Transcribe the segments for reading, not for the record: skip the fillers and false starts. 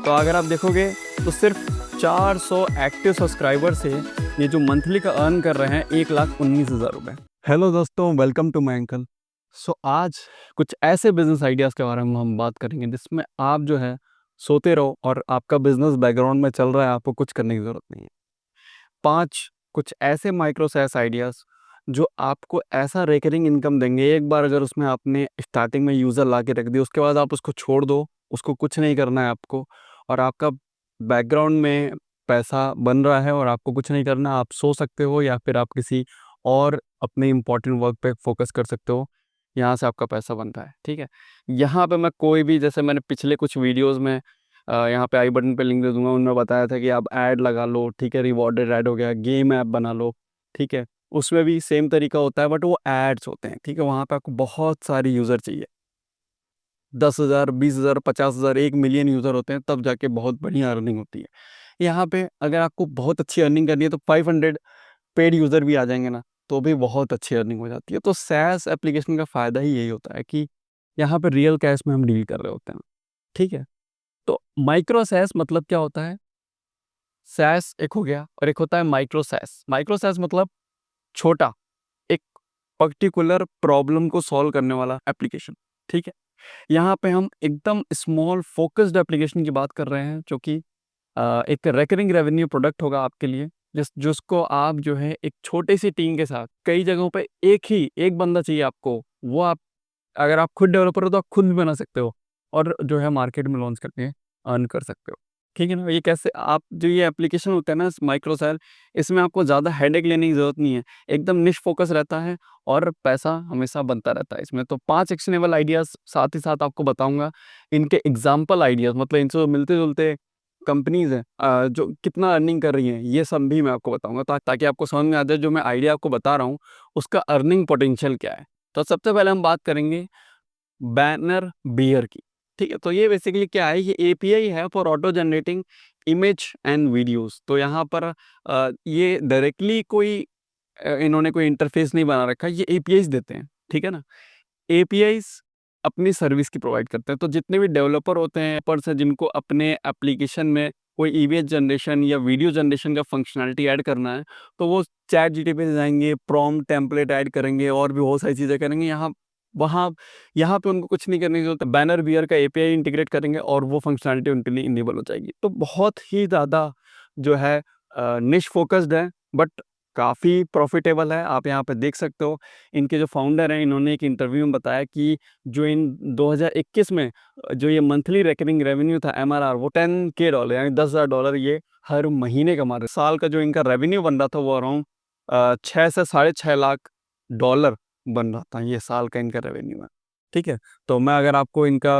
तो अगर आप देखोगे तो सिर्फ 400 एक्टिव सब्सक्राइबर से ये जो मंथली का अर्न कर रहे हैं 1,19,000 रुपये। हेलो दोस्तों, वेलकम टू माय अंकल। आज कुछ ऐसे बिजनेस आइडियाज़ के बारे में हम बात करेंगे जिसमें आप जो है सोते रहो और आपका बिजनेस बैकग्राउंड में चल रहा है, आपको कुछ करने की ज़रूरत नहीं है। 5 कुछ ऐसे माइक्रो सैस आइडियाज़ जो आपको ऐसा रेकरिंग इनकम देंगे। एक बार अगर उसमें आपने स्टार्टिंग में यूज़र ला के रख दिया, उसके बाद आप उसको छोड़ दो, उसको कुछ नहीं करना है आपको, और आपका बैकग्राउंड में पैसा बन रहा है और आपको कुछ नहीं करना। आप सो सकते हो या फिर आप किसी और अपने इम्पोर्टेंट वर्क पे फोकस कर सकते हो। यहाँ से आपका पैसा बन रहा है, ठीक है। यहाँ पे मैं कोई भी, जैसे मैंने पिछले कुछ वीडियोस में यहाँ पे आई बटन पे लिंक दे दूंगा, उनमें बताया था कि आप ऐड लगा लो, ठीक है, रिवॉर्डेड ऐड हो गया, गेम ऐप बना लो, ठीक है। उसमें भी सेम तरीका होता है, बट वो एड्स होते हैं, ठीक है। वहाँ पे आपको बहुत सारी यूज़र चाहिए, 10,000, 20,000, 50,000, 1 मिलियन यूज़र होते हैं, तब जाके बहुत बढ़िया अर्निंग होती है। यहाँ पे अगर आपको बहुत अच्छी अर्निंग करनी है तो 500 पेड यूज़र भी आ जाएंगे ना, तो भी बहुत अच्छी अर्निंग हो जाती है। तो सैस एप्लीकेशन का फ़ायदा ही यही होता है कि यहाँ पे रियल कैश में हम डील कर रहे होते हैं, ठीक है। तो माइक्रो सैस मतलब क्या होता है? सैस एक हो गया और एक होता है माइक्रो सैस। माइक्रो सैस मतलब छोटा, एक पर्टिकुलर प्रॉब्लम को सॉल्व करने वाला एप्लीकेशन, ठीक है। यहाँ पे हम एकदम स्मॉल फोकस्ड एप्लीकेशन की बात कर रहे हैं, जो कि एक रिकरिंग रेवेन्यू प्रोडक्ट होगा आपके लिए, जिसको आप जो है एक छोटी सी टीम के साथ कई जगहों पे एक बंदा चाहिए आपको, वो आप, अगर आप खुद डेवलपर हो तो आप खुद भी बना सकते हो और जो है मार्केट में लॉन्च करके अर्न कर सकते हो, ठीक है ना। ये कैसे, आप जो ये एप्लीकेशन होता है ना माइक्रोसेल, इसमें आपको ज़्यादा हेडेक लेने की ज़रूरत नहीं है, एकदम निश फोकस रहता है और पैसा हमेशा बनता रहता है इसमें। तो 5 एक्शनेबल आइडियाज़ साथ ही साथ आपको बताऊंगा, इनके एग्जाम्पल आइडियाज़, मतलब इनसे मिलते जुलते कंपनीज़ हैं जो कितना अर्निंग कर रही हैं, ये सब भी मैं आपको बताऊंगा, ताकि आपको समझ में आ जाए जो मैं आइडिया आपको बता रहा हूँ उसका अर्निंग पोटेंशियल क्या है। तो सबसे पहले हम बात करेंगे बैनर बियर की, ठीक है। तो ये बेसिकली क्या है, ये एपीआई है for auto generating image and videos. तो यहाँ पर ये डायरेक्टली कोई इन्होंने कोई इंटरफेस नहीं बना रखा है, ये एपीआईज देते हैं, ठीक है ना। एपीआईज अपनी सर्विस की प्रोवाइड करते हैं। तो जितने भी डेवलपर होते हैं पर से, जिनको अपने एप्लीकेशन में कोई इमेज जनरेशन या वीडियो जनरेशन का फंक्शनैलिटी ऐड करना है, तो वो चैट जीटीपी से जाएंगे, प्रॉम्प्ट टेम्पलेट ऐड करेंगे और भी बहुत सारी चीज़ें करेंगे। वहाँ यहाँ पे उनको कुछ नहीं करने की जरूरत है, बैनर बियर का एपीआई इंटीग्रेट करेंगे और वो फंक्शनैलिटी उनके लिए इनेबल हो जाएगी। तो बहुत ही ज़्यादा जो है निश फोकस्ड है, बट काफ़ी प्रॉफिटेबल है। आप यहाँ पे देख सकते हो, इनके जो फाउंडर हैं, इन्होंने एक इंटरव्यू में बताया कि जो इन 2021 में जो ये मंथली रिकरिंग रेवेन्यू था एमआरआर, वो $10K यानी $10,000 ये हर महीने कमा रहे। साल का जो इनका रेवेन्यू बन रहा था वो अराउंड 6 से $6.5 लाख बन रहा था, ये साल का इनका रेवेन्यू है, ठीक है। तो मैं अगर आपको इनका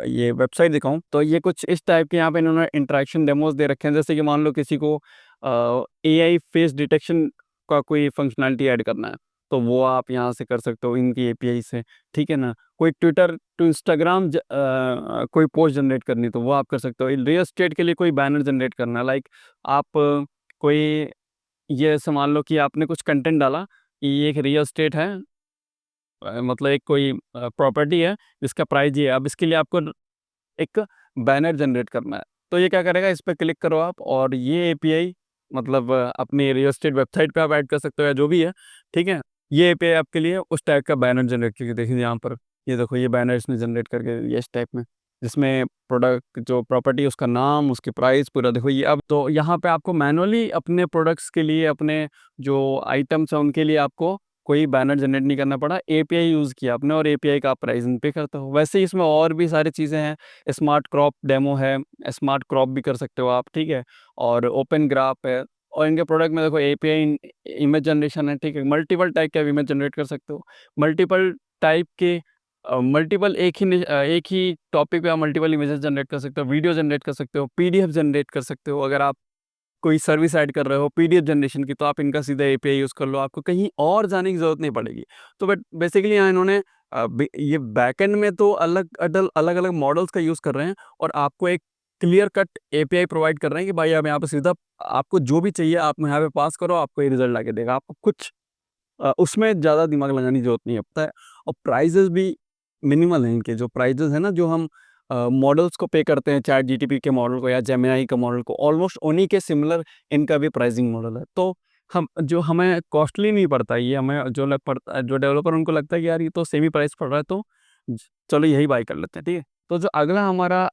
ये वेबसाइट दिखाऊं, तो ये कुछ इस टाइप के यहाँ पे इन्होंने इंटरेक्शन डेमोज दे रखे हैं। जैसे कि मान लो किसी को एआई फेस डिटेक्शन का कोई फंक्शनैलिटी ऐड करना है, तो वो आप यहाँ से कर सकते हो इनकी एपीआई से, ठीक है ना। कोई ट्विटर टू इंस्टाग्राम कोई पोस्ट जनरेट करनी, तो वो आप कर सकते हो। रियल एस्टेट के लिए कोई बैनर जनरेट करना, लाइक आप कोई, ये ऐसे मान लो कि आपने कुछ कंटेंट डाला कि ये एक रियल एस्टेट है, मतलब एक कोई प्रॉपर्टी है जिसका प्राइस ये है। अब इसके लिए आपको एक बैनर जनरेट करना है, तो ये क्या करेगा, इस पर क्लिक करो आप, और ये एपीआई मतलब अपने रियल एस्टेट वेबसाइट पे आप ऐड कर सकते हो या जो भी है, ठीक है। ये एपीआई आपके लिए उस टाइप का बैनर जनरेट करके, देखिए यहाँ पर, ये देखो ये बैनर इसने जनरेट करके ये इस टाइप में, जिसमें प्रोडक्ट जो प्रॉपर्टी है उसका नाम, उसकी प्राइस पूरा देखो ये। अब तो यहाँ पे आपको मैनुअली अपने प्रोडक्ट्स के लिए, अपने जो आइटम्स हैं उनके लिए आपको कोई बैनर जनरेट नहीं करना पड़ा, एपीआई यूज़ किया आपने और एपीआई का आप प्राइसिंग पे करते हो। वैसे ही इसमें और भी सारी चीज़ें हैं, स्मार्ट क्रॉप डेमो है, स्मार्ट क्रॉप भी कर सकते हो आप, ठीक है। और ओपन ग्राफ है, और इनके प्रोडक्ट में देखो एपीआई इमेज जनरेशन है, ठीक है। मल्टीपल टाइप के इमेज जनरेट कर सकते हो, मल्टीपल टाइप के मल्टीपल एक ही टॉपिक पे आप मल्टीपल इमेजेस जनरेट कर सकते हो, वीडियो जनरेट कर सकते हो, पीडीएफ जनरेट कर सकते हो। अगर आप कोई सर्विस ऐड कर रहे हो पीडीएफ जनरेशन की, तो आप इनका सीधा एपीआई यूज़ कर लो, आपको कहीं और जाने की ज़रूरत नहीं पड़ेगी। तो बट बेसिकली यहाँ इन्होंने ये बैकएंड में तो अलग-अलग मॉडल्स का यूज़ कर रहे हैं, और आपको एक क्लियर कट एपीआई प्रोवाइड कर रहे हैं कि भाई आप यहाँ पे सीधा, आपको जो भी चाहिए आप यहाँ पे पास करो, आपको ये रिज़ल्ट लाके देगा। आपको कुछ उसमें ज़्यादा दिमाग लगाने की ज़रूरत नहीं है, पता है। और प्राइजेज़ भी मिनिमल हैं इनके, जो प्राइजेज़ हैं ना, जो हम मॉडल्स को पे करते हैं, चैट जीटीपी के मॉडल को या जेमिनी का मॉडल को, ऑलमोस्ट उन्हीं के सिमिलर इनका भी प्राइसिंग मॉडल है। तो हमें कॉस्टली नहीं पड़ता ये, हमें जो लग पड़ता जो डेवलपर उनको लगता है कि यार ये तो सेम ही प्राइस पड़ रहा है, तो चलो यही बाय कर लेते हैं, ठीक है। तो जो अगला हमारा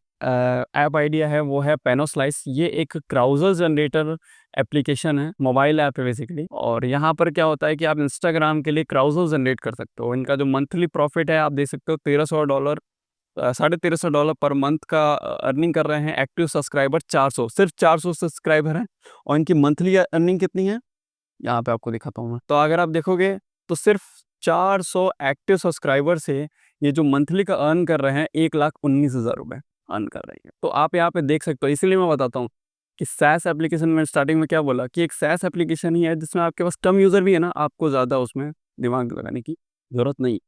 ऐप आइडिया है वो है पेनोस्लाइस। ये एक क्राउज़र जनरेटर एप्लीकेशन है, मोबाइल ऐप है बेसिकली। और यहाँ पर क्या होता है कि आप इंस्टाग्राम के लिए क्राउज़र जनरेट कर सकते हो। इनका जो मंथली प्रॉफिट है आप देख सकते हो $1300, $1350 पर मंथ का अर्निंग कर रहे हैं। एक्टिव सब्सक्राइबर 400, सिर्फ 400 सब्सक्राइबर हैं। और इनकी मंथली अर्निंग कितनी है, यहाँ पे आपको दिखाता हूँ मैं। तो अगर आप देखोगे तो सिर्फ 400 एक्टिव सब्सक्राइबर से ये जो मंथली का अर्न कर रहे हैं 1,19,000 रुपये अर्न कर रहे हैं। तो आप यहाँ पे देख सकते हो, इसीलिए मैं बताता हूँ कि सैस एप्लीकेशन में स्टार्टिंग में क्या बोला कि एक सैस एप्लीकेशन ही है जिसमें आपके पास कम यूज़र भी है ना, आपको ज़्यादा उसमें दिमाग लगाने की ज़रूरत नहीं,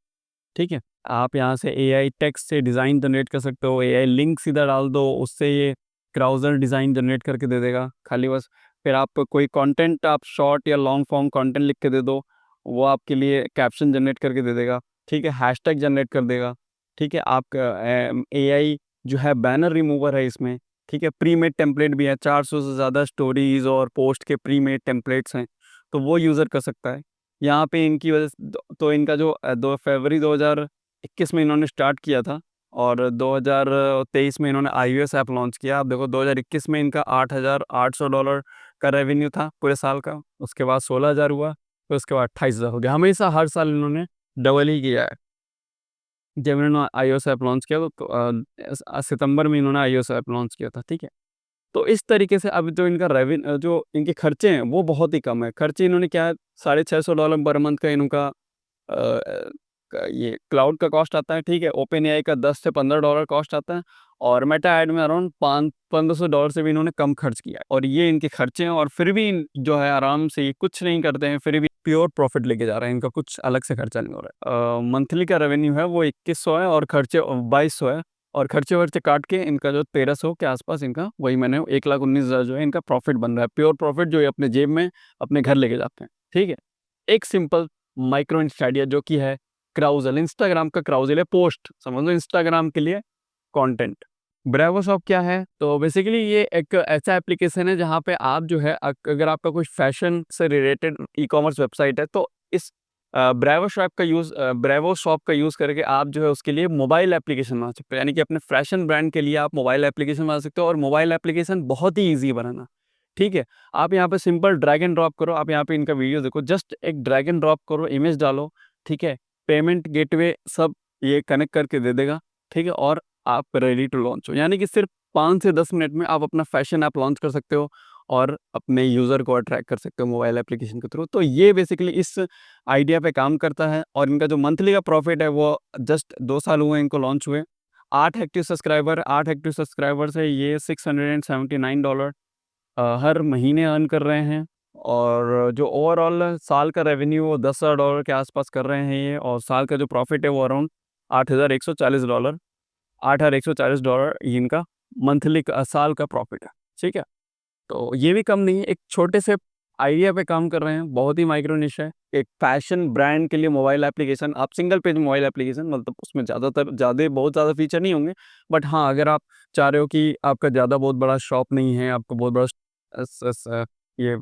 ठीक है। आप यहाँ से एआई टेक्स्ट से डिज़ाइन जनरेट कर सकते हो, एआई लिंक सीधा डाल दो, उससे ये क्राउज़र डिज़ाइन जनरेट करके दे देगा खाली बस। फिर आप कोई कंटेंट आप शॉर्ट या लॉन्ग फॉर्म कंटेंट लिख के दे दो, वो आपके लिए कैप्शन जनरेट करके दे देगा, ठीक है। हैशटैग जनरेट कर देगा, ठीक है। आपका एआई जो है बैनर रिमूवर है इसमें, ठीक है। प्री मेड टेम्पलेट भी है, 400 से ज़्यादा स्टोरीज़ और पोस्ट के प्री मेड टेम्पलेट्स हैं, तो वो यूज़र कर सकता है। यहाँ पे इनकी वजह से तो इनका जो 2 फरवरी 2021 में इन्होंने स्टार्ट किया था और 2023 में इन्होंने iOS ऐप लॉन्च किया। आप देखो 2021 में इनका $8,800 का रेवेन्यू था पूरे साल का, उसके बाद 16,000 हुआ, फिर उसके बाद 28,000 हो गया। हमेशा हर साल इन्होंने डबल ही किया है। जब इन्होंने iOS ऐप लॉन्च किया तो सितंबर में इन्होंने iOS ऐप लॉन्च किया था, ठीक है। तो इस तरीके से अब जो इनका जो इनके खर्चे हैं वो बहुत ही कम है। खर्चे इन्होंने क्या है, $650 पर मंथ का इनका ये क्लाउड का कॉस्ट आता है, ठीक है। ओपन एआई का $10 से $15 कॉस्ट आता है और मेटा ऐड में अराउंड $500-1500 से भी इन्होंने कम खर्च किया है। और ये इनके खर्चे हैं और फिर भी जो है आराम से ये कुछ नहीं करते हैं, फिर भी प्योर प्रॉफिट लेके जा रहे हैं। इनका कुछ अलग से खर्चा नहीं हो रहा है। मंथली का रेवेन्यू है वो 2100 है और खर्चे 2200 है। और खर्चे-वर्चे काट के इनका जो 1300 के आसपास इनका, वही मैंने 1,19,000 जो है इनका प्रॉफिट बन रहा है। प्योर प्रॉफिट जो ये अपने जेब में अपने घर लेके जाते हैं, ठीक है। एक सिंपल माइक्रो इंस्टाइडिया जो कि है क्राउज़ल, इंस्टाग्राम का क्राउज़ल है, पोस्ट समझ लो इंस्टाग्राम के लिए कंटेंट। ब्रेवो शॉप क्या है? तो बेसिकली ये एक ऐसा एप्लीकेशन है जहाँ पे आप जो है अगर आपका कोई फैशन से रिलेटेड ई-कॉमर्स वेबसाइट है तो इस ब्रेवो शॉप का यूज़ करके आप जो है उसके लिए मोबाइल एप्लीकेशन बना सकते हो। यानी कि अपने फैशन ब्रांड के लिए आप मोबाइल एप्लीकेशन बना सकते हो और मोबाइल एप्लीकेशन बहुत ही ईज़ी है बनाना, ठीक है। आप यहाँ पे सिंपल ड्रैग एंड ड्रॉप करो, आप यहाँ पे इनका वीडियो देखो, जस्ट एक ड्रैग एंड ड्रॉप करो, इमेज डालो, ठीक है। पेमेंट गेटवे सब ये कनेक्ट करके दे देगा, ठीक है। और आप रेडी टू लॉन्च हो, यानी कि सिर्फ 5 से 10 मिनट में आप अपना फैशन ऐप लॉन्च कर सकते हो और अपने यूज़र को अट्रैक्ट कर सकते हो मोबाइल एप्लीकेशन के थ्रू। तो ये बेसिकली इस आइडिया पे काम करता है और इनका जो मंथली का प्रॉफिट है वो जस्ट 2 साल हुए इनको लॉन्च हुए। 8 एक्टिव सब्सक्राइबर से ये $679 हर महीने अर्न कर रहे हैं। और जो ओवरऑल साल का रेवेन्यू वो $10,000 के आसपास कर रहे हैं ये, और साल का जो प्रॉफिट है वो अराउंड $8,140, $8,140 ये इनका मंथली का साल का प्रॉफिट है, ठीक है। तो ये भी कम नहीं है, एक छोटे से आइडिया पे काम कर रहे हैं, बहुत ही माइक्रो निश है। एक फैशन ब्रांड के लिए मोबाइल एप्लीकेशन, आप सिंगल पेज मोबाइल एप्लीकेशन, मतलब उसमें बहुत ज़्यादा फीचर नहीं होंगे। बट हाँ, अगर आप चाह रहे हो कि आपका बहुत बड़ा शॉप नहीं है, आपका बहुत बड़ा ये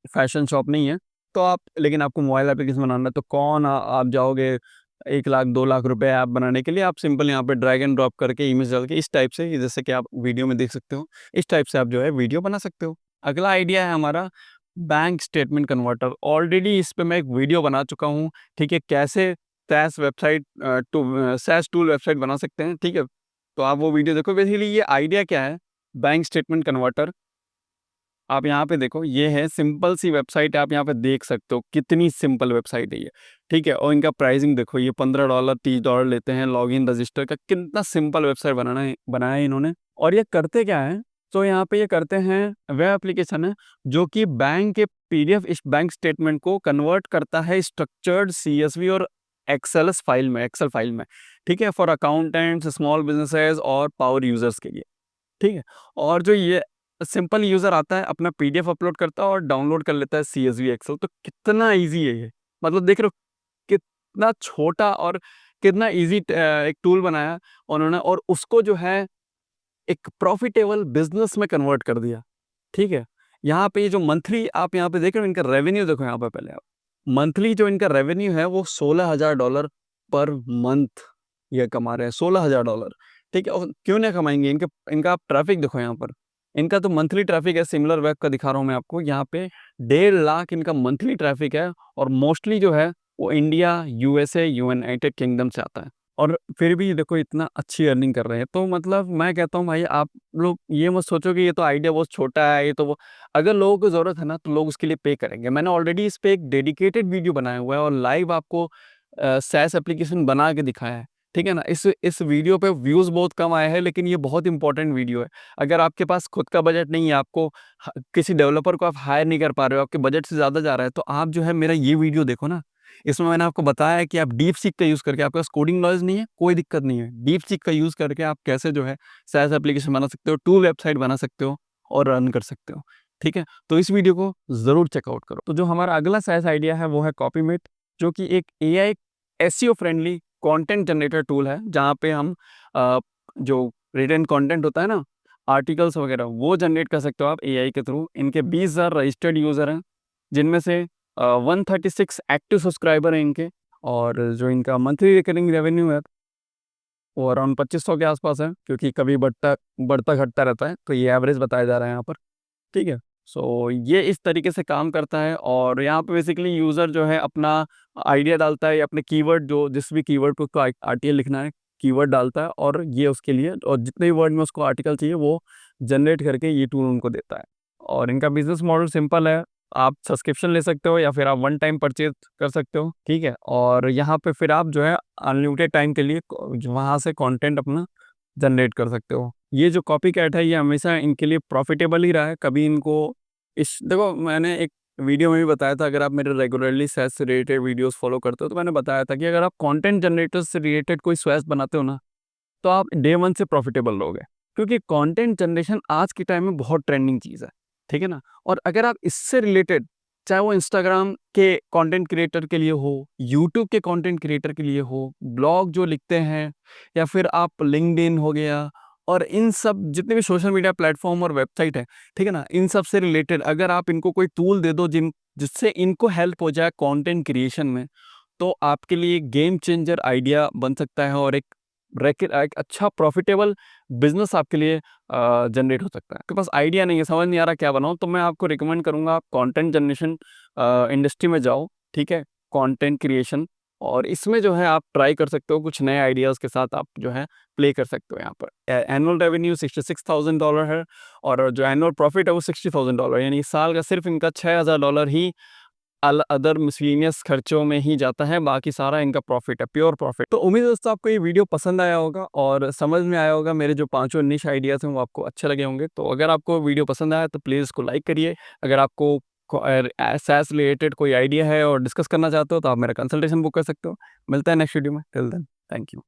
फैशन शॉप नहीं है, तो आप, लेकिन आपको मोबाइल एप्लीकेशन बनाना है तो आप जाओगे 1 लाख 2 लाख रुपए ऐप बनाने के लिए। आप सिंपल यहाँ पे ड्रैग एंड ड्रॉप करके इमेज डाल के इस टाइप से, जैसे कि आप वीडियो में देख सकते हो, इस टाइप से आप जो है वीडियो बना सकते हो। अगला आइडिया है हमारा बैंक स्टेटमेंट कन्वर्टर। ऑलरेडी इस पे मैं एक वीडियो बना चुका हूँ, ठीक है। कैसे सैस टूल वेबसाइट बना सकते हैं, ठीक है। तो आप वो वीडियो देखो। बेसिकली ये आइडिया क्या है, बैंक स्टेटमेंट कन्वर्टर, आप यहाँ पे देखो, ये है सिंपल सी वेबसाइट है। आप यहाँ पे देख सकते हो कितनी सिंपल वेबसाइट है ये, ठीक है। और इनका प्राइसिंग देखो, ये $15 $30 लेते हैं लॉगिन रजिस्टर का। कितना सिंपल वेबसाइट बनाया है इन्होंने। और ये करते क्या है, तो यहाँ पे ये करते हैं, वेब एप्लीकेशन है जो कि बैंक के पीडीएफ इस बैंक स्टेटमेंट को कन्वर्ट करता है स्ट्रक्चर्ड सीएसवी और एक्सेल फाइल में, ठीक है। फॉर अकाउंटेंट्स, स्मॉल बिजनेसेस और पावर यूजर्स के लिए, ठीक है। और जो ये सिंपल यूज़र आता है, अपना पीडीएफ अपलोड करता है और डाउनलोड कर लेता है सीएसवी एक्सेल। तो कितना ईज़ी है ये, मतलब देख रहे हो कितना छोटा और कितना ईज़ी एक टूल बनाया उन्होंने और उसको जो है एक प्रॉफ़िटेबल बिज़नेस में कन्वर्ट कर दिया, ठीक है? यहाँ पे ये जो मंथली आप यहाँ पे देख रहे हो इनका रेवेन्यू देखो यहाँ पे पहले आप। मंथली जो इनका रेवेन्यू है वो $16,000 पर मंथ ये कमा रहे हैं, $16,000, ठीक है? और क्यों नहीं कमाएँगे? इनका आप ट्रैफ़िक देखो यहाँ पर। इनका तो मंथली ट्रैफ़िक है, सिमिलर वेब का दिखा रहा हूँ मैं आपको। यहाँ पे 1.5 लाख इनका मंथली ट्रैफ़िक है और मोस्टली जो है वो इंडिया, यूएसए, यूनाइटेड किंगडम से आता है। और फिर भी देखो इतना अच्छी अर्निंग कर रहे हैं। तो मतलब मैं कहता हूँ भाई आप लोग ये मत सोचो कि ये तो आइडिया बहुत छोटा है, ये तो वो अगर लोगों को ज़रूरत है ना तो लोग उसके लिए पे करेंगे। मैंने ऑलरेडी इस पे एक डेडिकेटेड वीडियो बनाया हुआ है और लाइव आपको SaaS एप्लीकेशन बना के दिखाया है, ठीक है ना? इस वीडियो पे व्यूज़ बहुत कम आए हैं लेकिन ये बहुत इंपॉर्टेंट वीडियो है। अगर आपके पास खुद का बजट नहीं है, आपको किसी डेवलपर को आप हायर नहीं कर पा रहे हो, आपके बजट से ज़्यादा जा रहा है, तो आप जो है मेरा ये वीडियो देखो ना। इसमें मैंने आपको बताया है कि आप डीपसीक का यूज़ करके आपके पास कोडिंग नॉलेज नहीं है, कोई दिक्कत नहीं है। डीपसीक का यूज़ करके आप कैसे जो है SaaS एप्लीकेशन बना सकते हो, टूल वेबसाइट बना सकते हो और रन कर सकते हो, ठीक है? तो इस वीडियो को ज़रूर चेकआउट करो। तो जो हमारा अगला SaaS आइडिया है वो है कॉपीमेट, जो कि एक AI SEO friendly content generator tool है, जहाँ पे हम जो रिटन कंटेंट होता है ना, आर्टिकल्स वगैरह वो जनरेट कर सकते हो आप एआई के थ्रू। इनके 20,000 रजिस्टर्ड यूज़र हैं, जिनमें से 136 एक्टिव सब्सक्राइबर हैं इनके और जो इनका मंथली रिकरिंग रेवेन्यू है वो अराउंड 2500 के आसपास है, क्योंकि कभी बढ़ता घटता रहता है, तो ये एवरेज बताया जा रहा है यहाँ पर, ठीक है? सो ये इस तरीके से काम करता है और यहाँ पे बेसिकली यूज़र जो है अपना आइडिया डालता है या अपने कीवर्ड जो जिस भी कीवर्ड पे उसको आर्टिकल लिखना है, कीवर्ड डालता है और ये उसके लिए और जितने भी वर्ड में उसको आर्टिकल चाहिए वो जनरेट करके ये टूल उनको देता है। और इनका बिज़नेस मॉडल सिंपल है, आप सब्सक्रिप्शन ले सकते हो या फिर आप वन टाइम परचेज़ कर सकते हो, ठीक है? और यहाँ पे फिर आप जो है अनलिमिटेड टाइम के लिए वहाँ से कंटेंट अपना जनरेट कर सकते हो। ये जो कॉपीकैट है ये हमेशा इनके लिए प्रॉफ़िटेबल ही रहा है, कभी इनको इस देखो मैंने एक वीडियो में भी बताया था, अगर आप मेरे रेगुलरली SaaS से रिलेटेड वीडियोज़ फ़ॉलो करते हो तो मैंने बताया था कि अगर आप कंटेंट जनरेटर से रिलेटेड कोई SaaS बनाते हो ना, तो आप डे 1 से प्रॉफ़िटेबल रहोगे। क्योंकि कंटेंट जनरेशन आज के टाइम में बहुत ट्रेंडिंग चीज़ है, ठीक है ना? और अगर आप इससे रिलेटेड चाहे वो इंस्टाग्राम के कंटेंट क्रिएटर के लिए हो, यूट्यूब के कंटेंट क्रिएटर के लिए हो, ब्लॉग जो लिखते हैं या फिर आप लिंक्डइन हो गया और इन सब जितने भी सोशल मीडिया प्लेटफ़ॉर्म और वेबसाइट है, ठीक है ना? इन सब से रिलेटेड अगर आप इनको कोई टूल दे दो जिससे इनको हेल्प हो जाए कंटेंट क्रिएशन में, तो आपके लिए गेम चेंजर आइडिया बन सकता है और एक अच्छा प्रॉफिटेबल बिज़नेस आपके लिए जनरेट हो सकता है। आपके पास आइडिया नहीं है, समझ नहीं आ रहा क्या बनाऊँ, तो मैं आपको रिकमेंड करूँगा आप कंटेंट जनरेशन इंडस्ट्री में जाओ, ठीक है? कंटेंट क्रिएशन और इसमें जो है आप ट्राई कर सकते हो, कुछ नए आइडियाज़ के साथ आप जो है प्ले कर सकते हो यहाँ पर। एनुअल रेवेन्यू $66,000 है और जो एनुअल प्रॉफिट है वो $60,000, यानी इस साल का सिर्फ इनका $6,000 ही अदर मिसलेनियस खर्चों में ही जाता है, बाकी सारा इनका प्रॉफिट है, प्योर प्रॉफिट। तो उम्मीद है दोस्तों आपको ये वीडियो पसंद आया होगा और समझ में आया होगा, मेरे जो पाँचों निश आइडियाज़ हैं वो आपको अच्छे लगे होंगे। तो अगर आपको वीडियो पसंद आया तो प्लीज़ इसको लाइक करिए। अगर आपको SaaS रिलेटेड कोई आइडिया है और डिस्कस करना चाहते हो तो आप मेरा कंसल्टेशन बुक कर सकते हो। मिलते हैं नेक्स्ट वीडियो में, टिल देन थैंक यू।